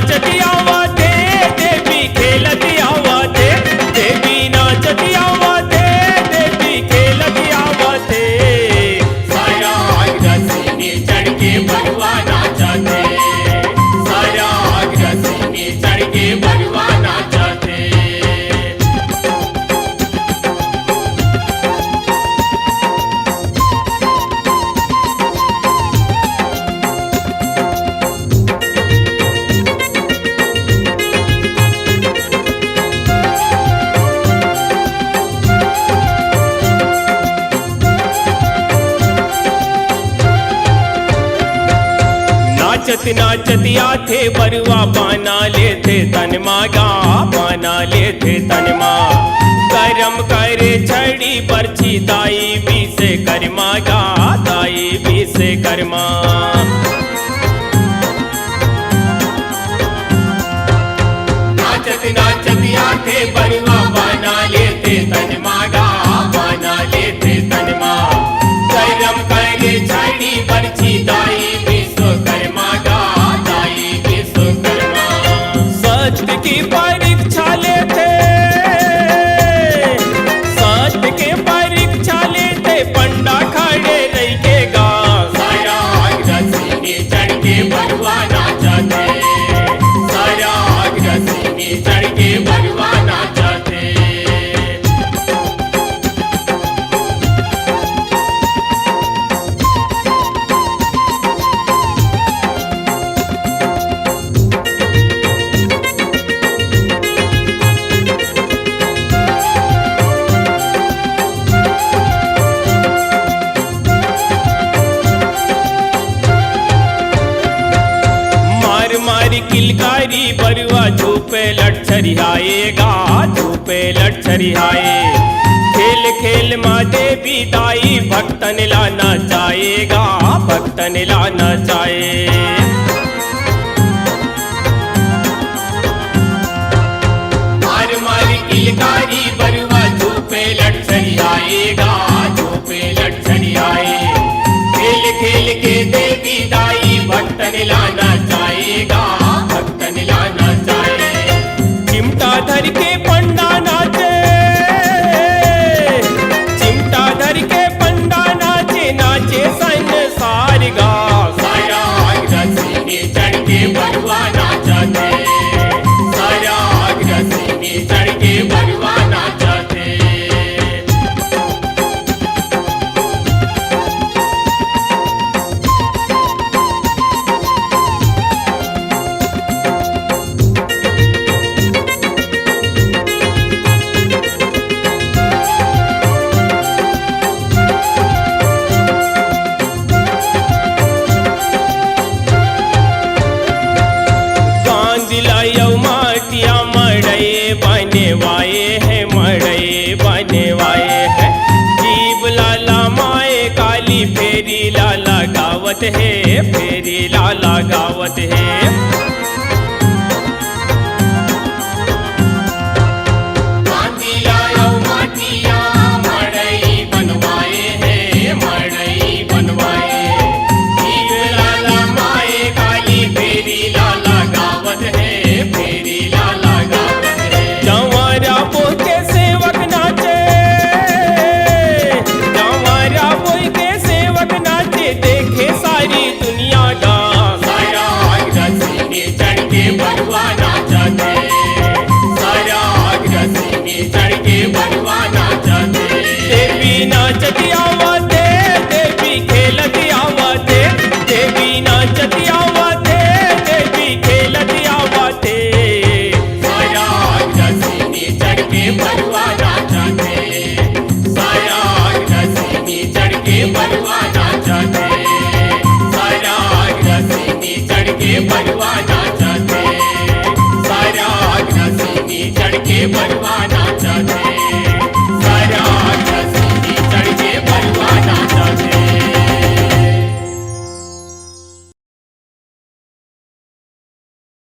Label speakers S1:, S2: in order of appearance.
S1: नाचती आवते देवी खेलती आवते देवी नाचती आवते देवी खेलती आवते सारा अग्रसेनी चढ़ के बरुआ नाचते सारा अग्रसेनी चढ़ के बरुआ नाचते नाचती नाचती आथे बरुआ पाना लेते तनमा पाना लेते तनमा करम करे छड़ी परछी दाई भी से करमा दाई भी से करमा नाचती नाचती आथे बरुआ पाना लेते तनमा पाना लेते तनमा करम करे छड़ी परछी दाई सत्य की परीक्षा लेते सत्य के परीक्षा लेते पंडा खड़े रह के गा सारा अग्रसेनी चढ़ के बरुआ नाचते सारा अग्रसेनी चढ़ के बरुआ नाचते किलकारी बरुआ झूपे लट छरिहाएगा झूपे लट छरिहाए खेल खेल माँ देवी दाई भक्तन लाना चाहेगा भक्तन लाना चाहे मार मार किलकारी बरुआ झूपे लट छरिहाएगा झूपे लट छरिहाए खेल खेल के देवी दाई भक्तन लाना चाहेगा चिमटा धर के पंडा नाचे चिमटा धर के पंडा नाचे नाचे संसार गा सारा अग्रसेनी चढ़ के बरुआ नाचते सारा अग्रसेनी चढ़ के बरुआ नाचते वाए है मड़े बने वाए है जीव लाला माए काली फेरी लाला गावत है फेरी लाला गावत है नाचती आवते देवी खेलती आवते देवी नाचती आवते देवी खेलती आवते सारा अग्रसेनी चढ़ के बरुआ नाचते सारा अग्रसेनी चढ़ के बरुआ नाचते सारा अग्रसेनी चढ़ के बरुआ नाचते सारा अग्रसेनी चढ़ के बरुआ